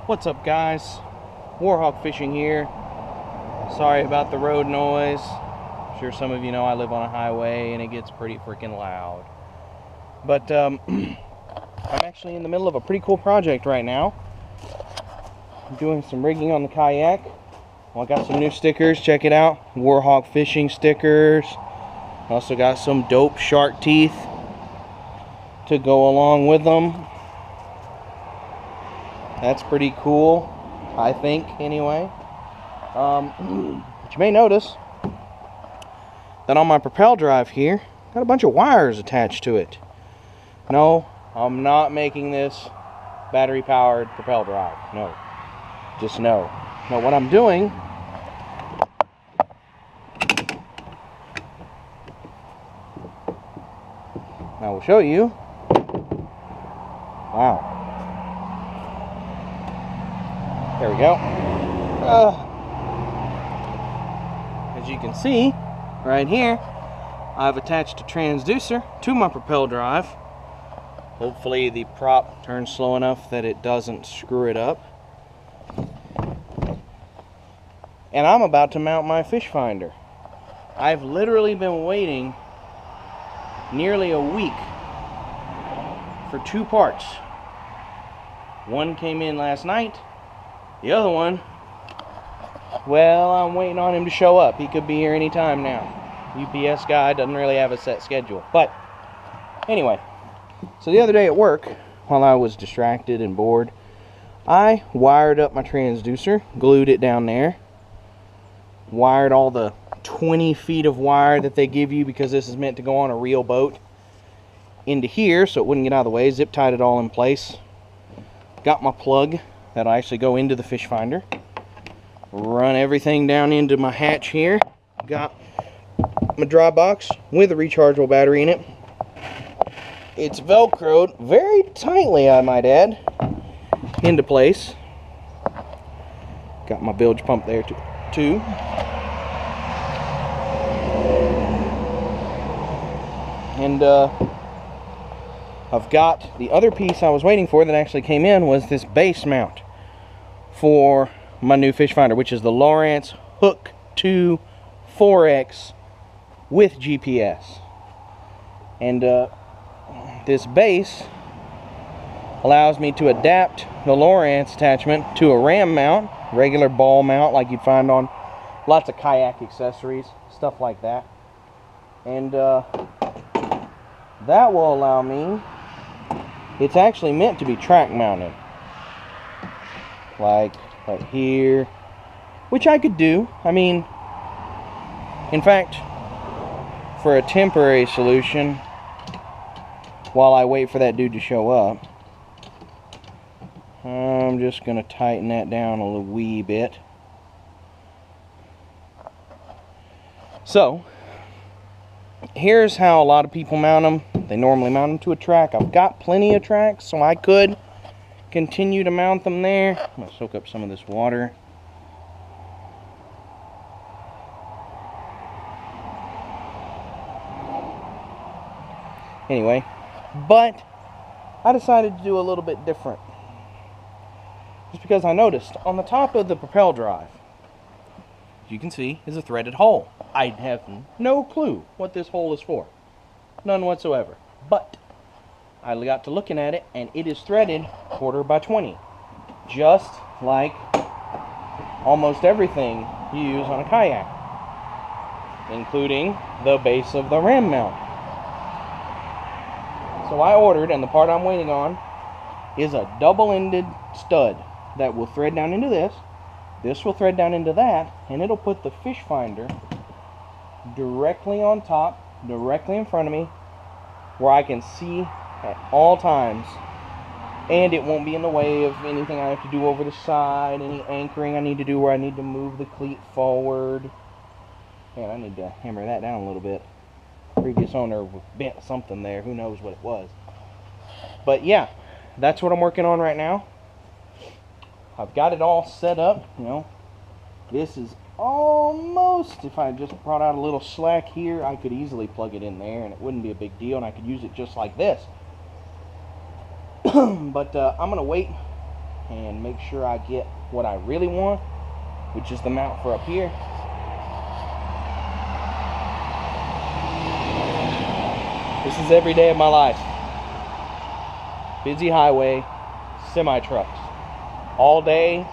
What's up, guys? Warhawk Fishing here. Sorry about the road noise. I'm sure some of you know I live on a highway and it gets pretty freaking loud. But I'm actually in the middle of a pretty cool project right now. I'm doing some rigging on the kayak. Well, I got some new stickers, check it out. Warhawk Fishing stickers. Also got some dope shark teeth to go along with them. That's pretty cool, I think, anyway. But you may notice that on my propel drive here, got a bunch of wires attached to it. No, I'm not making this battery-powered propel drive. No. Just no. No, what I'm doing... I will show you. Wow. There we go. As you can see, right here, I've attached a transducer to my propel drive. Hopefully the prop turns slow enough that it doesn't screw it up. And I'm about to mount my Fishfinder. I've literally been waiting nearly a week for two parts. One came in last night. The other one, well, I'm waiting on him to show up. He could be here anytime now. UPS guy doesn't really have a set schedule. But anyway, so the other day at work, while I was distracted and bored, I wired up my transducer, glued it down there, wired all the 20 feet of wire that they give you because this is meant to go on a real boat into here so it wouldn't get out of the way, zip tied it all in place. Got my plug that'll actually go into the Fishfinder. Run everything down into my hatch here. Got my dry box with a rechargeable battery in it. It's velcroed very tightly, I might add, into place. Got my bilge pump there too. And I've got the other piece I was waiting for that actually came in was this base mount for my new Fishfinder, which is the Lowrance Hook 2 4X with GPS. And this base allows me to adapt the Lowrance attachment to a ram mount, regular ball mount like you'd find on lots of kayak accessories, stuff like that. And that will allow me, it's actually meant to be track mounted, like right here, which I could do. I mean, in fact, for a temporary solution, while I wait for that dude to show up, I'm just going to tighten that down a little wee bit. So, here's how a lot of people mount them. They normally mount them to a track. I've got plenty of tracks, so I could continue to mount them there. I'm going to soak up some of this water. Anyway, but I decided to do a little bit different. Just because I noticed on the top of the propel drive, as you can see, is a threaded hole. I have no clue what this hole is for. None whatsoever. But I got to looking at it, and it is threaded 1/4 by 20. Just like almost everything you use on a kayak, including the base of the ram mount. So I ordered, and the part I'm waiting on is a double-ended stud that will thread down into this. This will thread down into that, and it'll put the Fishfinder directly on top, directly in front of me, where I can see at all times, and it won't be in the way of anything I have to do over the side, any anchoring I need to do where I need to move the cleat forward. Man, I need to hammer that down a little bit. Previous owner bent something there, who knows what it was. But yeah, that's what I'm working on right now. I've got it all set up, you know. This is almost, if I just brought out a little slack here, I could easily plug it in there and it wouldn't be a big deal, and I could use it just like this. But I'm going to wait and make sure I get what I really want, which is the mount for up here. This is every day of my life. Busy highway, semi-trucks. All day,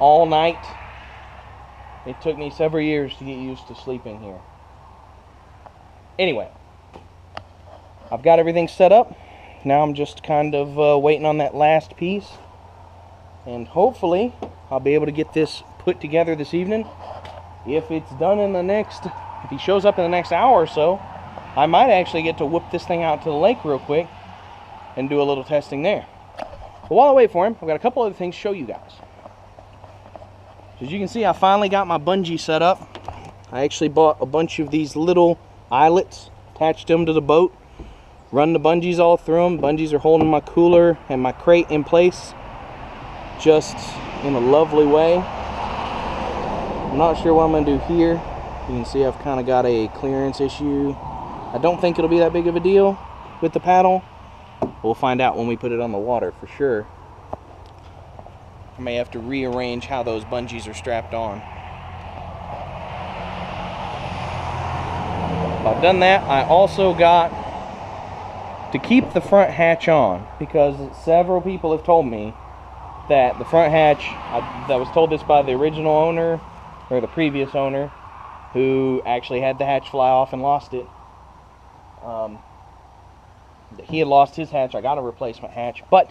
all night. It took me several years to get used to sleeping here. Anyway, I've got everything set up. Now I'm just kind of waiting on that last piece. And hopefully, I'll be able to get this put together this evening. If it's done in the next, if he shows up in the next hour or so, I might actually get to whip this thing out to the lake real quick and do a little testing there. But while I wait for him, I've got a couple other things to show you guys. As you can see, I finally got my bungee set up. I actually bought a bunch of these little eyelets, attached them to the boat, run the bungees all through them. Bungees are holding my cooler and my crate in place just in a lovely way. I'm not sure what I'm going to do here. You can see I've kind of got a clearance issue. I don't think it'll be that big of a deal with the paddle. We'll find out when we put it on the water for sure. I may have to rearrange how those bungees are strapped on. I've done that. I also got to keep the front hatch on because several people have told me that the front hatch, I was told this by the original owner or the previous owner who actually had the hatch fly off and lost it. He had lost his hatch. I got a replacement hatch, but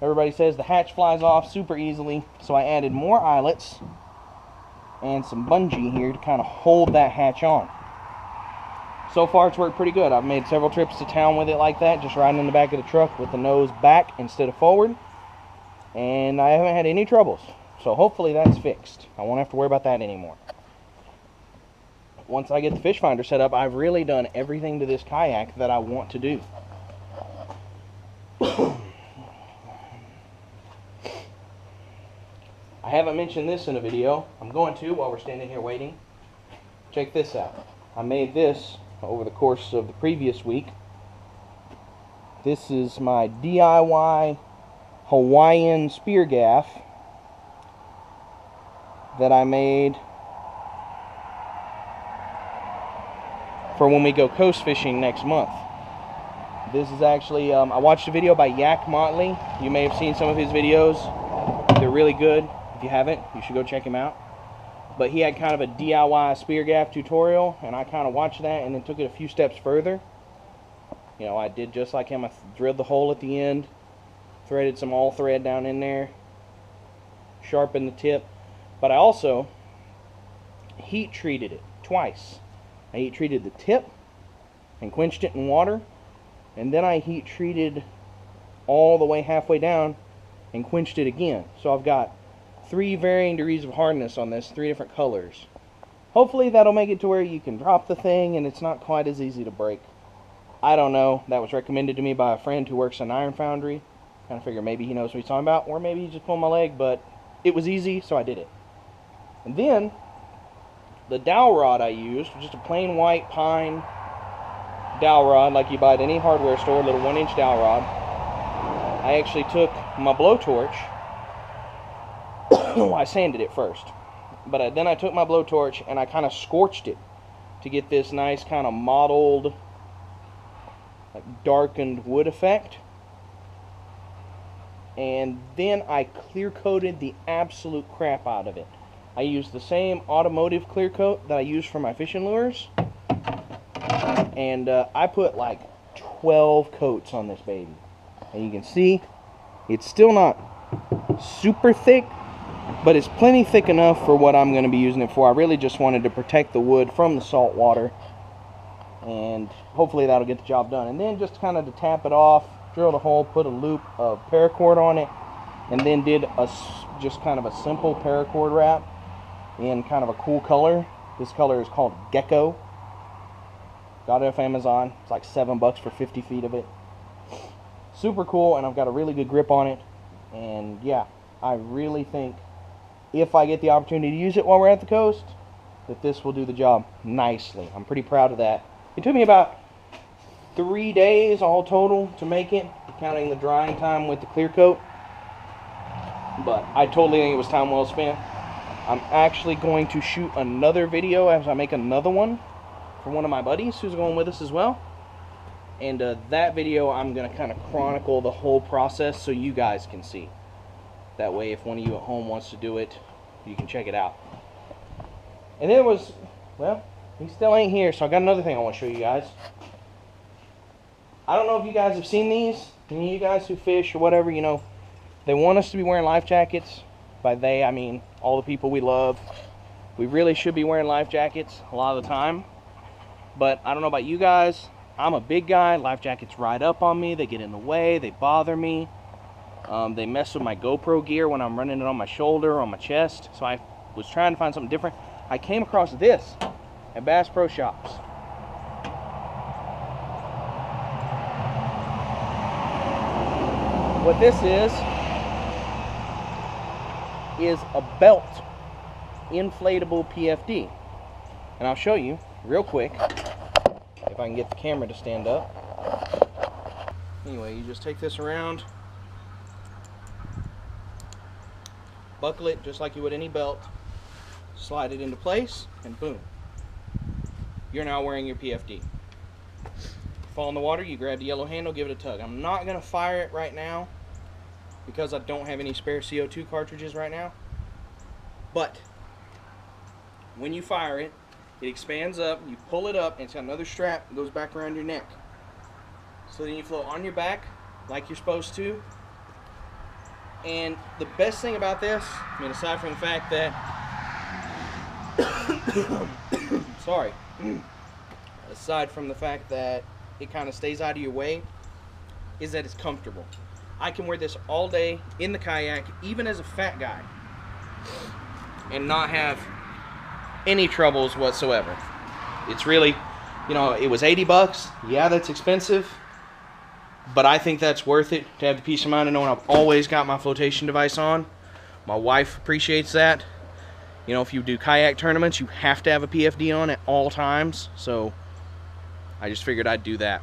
everybody says the hatch flies off super easily, so I added more eyelets and some bungee here to kind of hold that hatch on. So far it's worked pretty good. I've made several trips to town with it like that, just riding in the back of the truck with the nose back instead of forward, and I haven't had any troubles. So hopefully that's fixed. I won't have to worry about that anymore. Once I get the Fishfinder set up, I've really done everything to this kayak that I want to do. I haven't mentioned this in a video. I'm going to while we're standing here waiting. Check this out. I made this over the course of the previous week. This is my DIY Hawaiian Spear Gaff that I made for when we go coast fishing next month. This is actually, I watched a video by YakMotley. You may have seen some of his videos. They're really good. If you haven't, you should go check him out. But he had kind of a DIY spear gaff tutorial, and I kind of watched that and then took it a few steps further. You know, I did just like him. I drilled the hole at the end, threaded some all thread down in there, sharpened the tip. But I also heat treated it twice. I heat treated the tip and quenched it in water, and then I heat treated all the way halfway down and quenched it again. So I've got 3 varying degrees of hardness on this, 3 different colors. Hopefully that'll make it to where you can drop the thing and it's not quite as easy to break. I don't know. That was recommended to me by a friend who works in an iron foundry. Kind of figure maybe he knows what he's talking about, or maybe he just pulled my leg, but it was easy, so I did it. And then the dowel rod I used was just a plain white pine dowel rod like you buy at any hardware store, a little 1-inch dowel rod. I actually took my blowtorch. I sanded it first, but then I took my blowtorch and I kind of scorched it to get this nice kind of mottled, like darkened wood effect. And then I clear coated the absolute crap out of it. I used the same automotive clear coat that I use for my fishing lures, and I put like 12 coats on this baby. And you can see it's still not super thick, but it's plenty thick enough for what I'm going to be using it for. I really just wanted to protect the wood from the salt water, and hopefully that'll get the job done. And then just kind of to tap it off, drilled a hole, put a loop of paracord on it, and then did just kind of a simple paracord wrap in kind of a cool color. This color is called Gecko. Got it off Amazon. It's like $7 for 50 feet of it. Super cool, and I've got a really good grip on it. And yeah, I really think if I get the opportunity to use it while we're at the coast, that this will do the job nicely. I'm pretty proud of that. It took me about 3 days all total to make it, counting the drying time with the clear coat. But I totally think it was time well spent. I'm actually going to shoot another video as I make another one for one of my buddies who's going with us as well. And that video, I'm going to kind of chronicle the whole process so you guys can see. That way, if one of you at home wants to do it, you can check it out. And then it was, well, he still ain't here, so I got another thing I want to show you guys. I don't know if you guys have seen these. Any of you guys who fish or whatever, you know, they want us to be wearing life jackets. By they, I mean all the people we love. We really should be wearing life jackets a lot of the time. But I don't know about you guys. I'm a big guy. Life jackets ride up on me. They get in the way. They bother me. They mess with my GoPro gear when I'm running it on my shoulder or on my chest. So I was trying to find something different. I came across this at Bass Pro Shops. What this is a belt inflatable PFD. And I'll show you real quick if I can get the camera to stand up. Anyway, you just take this around, buckle it just like you would any belt, slide it into place, and boom, you're now wearing your PFD. Fall in the water, you grab the yellow handle, give it a tug. I'm not going to fire it right now because I don't have any spare CO2 cartridges right now. But when you fire it, it expands up, you pull it up, and it's got another strap that goes back around your neck. So then you float on your back like you're supposed to. And the best thing about this, I mean, aside from the fact that sorry, aside from the fact that it kind of stays out of your way, is that it's comfortable. I can wear this all day in the kayak, even as a fat guy, and not have any troubles whatsoever. It's really, you know, it was 80 bucks. Yeah, that's expensive, but I think that's worth it to have the peace of mind of knowing I've always got my flotation device on. My wife appreciates that. You know, if you do kayak tournaments, you have to have a PFD on at all times, so I just figured I'd do that.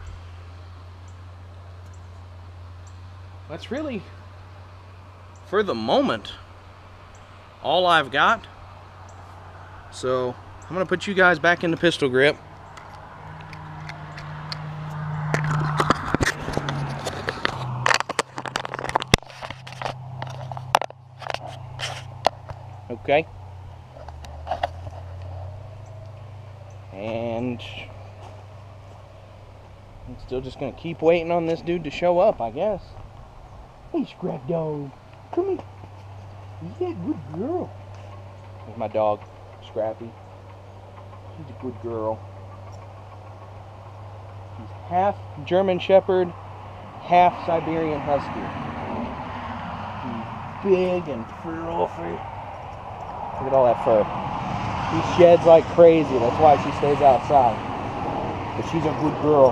That's really, for the moment, all I've got. So I'm going to put you guys back in the pistol grip. Okay. And I'm still just going to keep waiting on this dude to show up, I guess. Hey, Scrap Dog. Come here. Yeah, good girl. There's my dog, Scrappy. She's a good girl. She's half German Shepherd, half Siberian Husky. She's big and fluffy. Look at all that fur. She sheds like crazy. That's why she stays outside. But she's a good girl.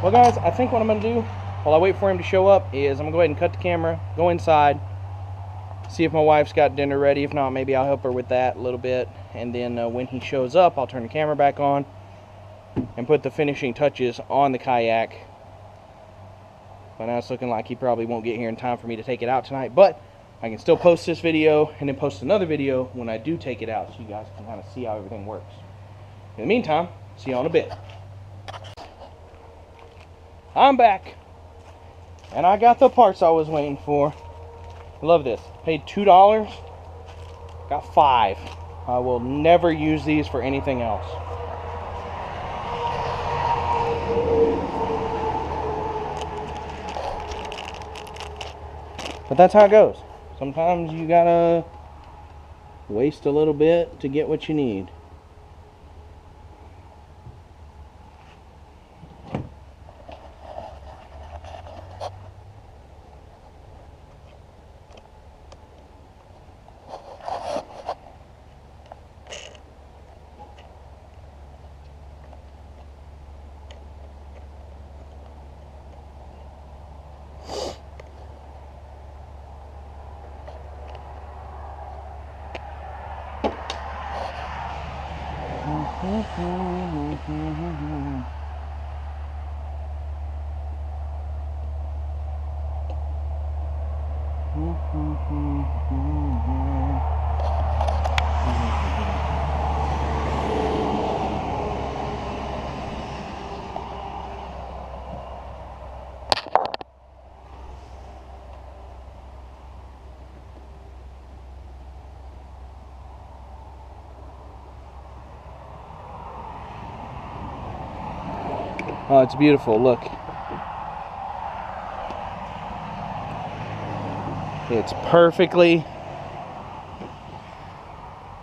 Well, guys, I think what I'm going to do while I wait for him to show up is I'm going to go ahead and cut the camera, go inside, see if my wife's got dinner ready. If not, maybe I'll help her with that a little bit. And then when he shows up, I'll turn the camera back on and put the finishing touches on the kayak. But now it's looking like he probably won't get here in time for me to take it out tonight. But I can still post this video and then post another video when I do take it out so you guys can kind of see how everything works. In the meantime, see you all in a bit. I'm back, and I got the parts I was waiting for. I love this. Paid $2, got 5. I will never use these for anything else. But that's how it goes. Sometimes you gotta waste a little bit to get what you need. Oh, it's beautiful. Look. It's perfectly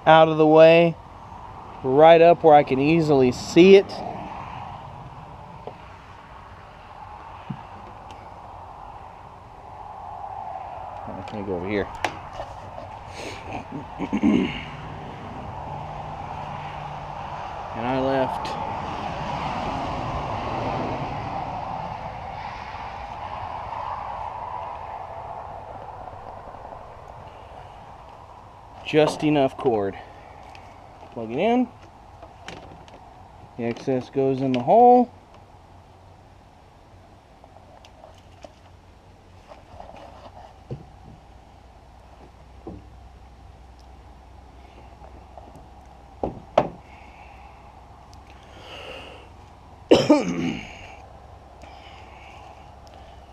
out of the way, right up where I can easily see it. Let me go over here. And I left just enough cord. Plug it in. The excess goes in the hole.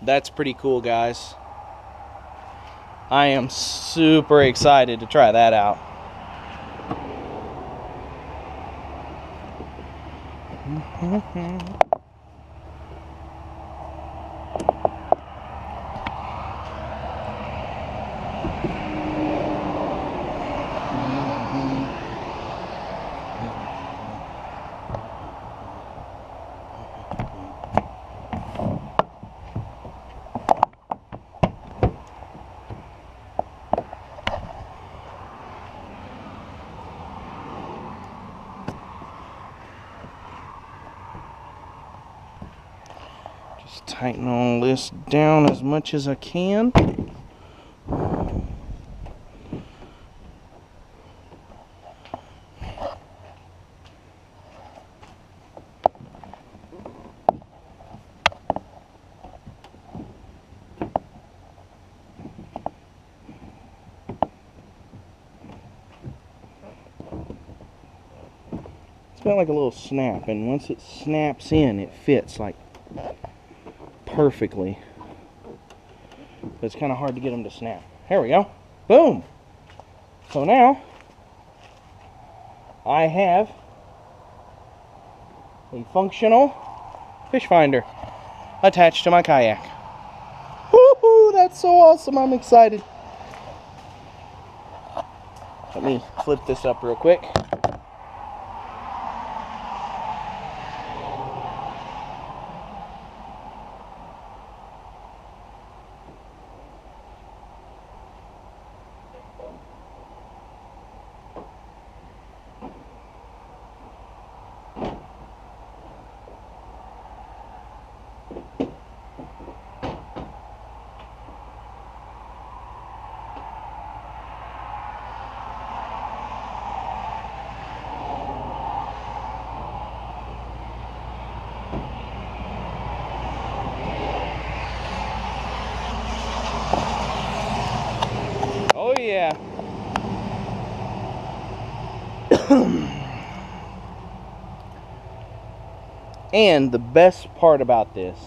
That's pretty cool, guys. I am super excited to try that out. Just tighten all this down as much as I can. It's got like a little snap, and once it snaps in, it fits like perfectly. But it's kind of hard to get them to snap. There we go. Boom! So now I have a functional fish finder attached to my kayak. Woohoo! That's so awesome. I'm excited. Let me flip this up real quick. Oh yeah. And the best part about this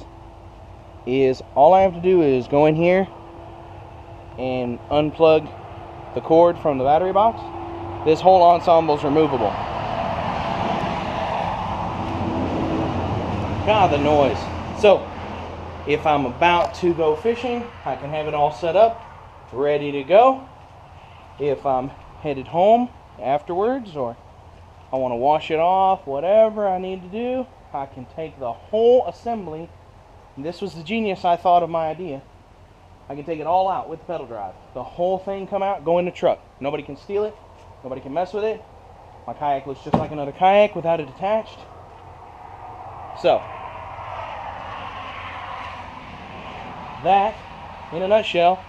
is all I have to do is go in here and unplug the cord from the battery box. This whole ensemble is removable. God, the noise. So if I'm about to go fishing, I can have it all set up, ready to go. If I'm headed home afterwards, or I want to wash it off, whatever I need to do, I can take the whole assembly. And this was the genius I thought of my idea. I can take it all out with the pedal drive. The whole thing come out, go in the truck. Nobody can steal it. Nobody can mess with it. My kayak looks just like another kayak without it attached. So, that, in a nutshell,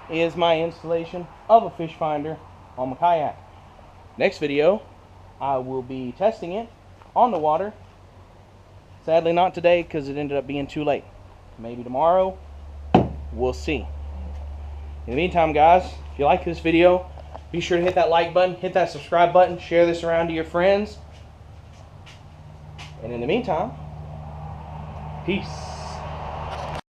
is my installation of a fish finder on my kayak. Next video, I will be testing it on the water. Sadly not today because it ended up being too late. Maybe tomorrow. We'll see. In the meantime, guys, if you like this video, be sure to hit that like button, hit that subscribe button, share this around to your friends. And in the meantime, peace.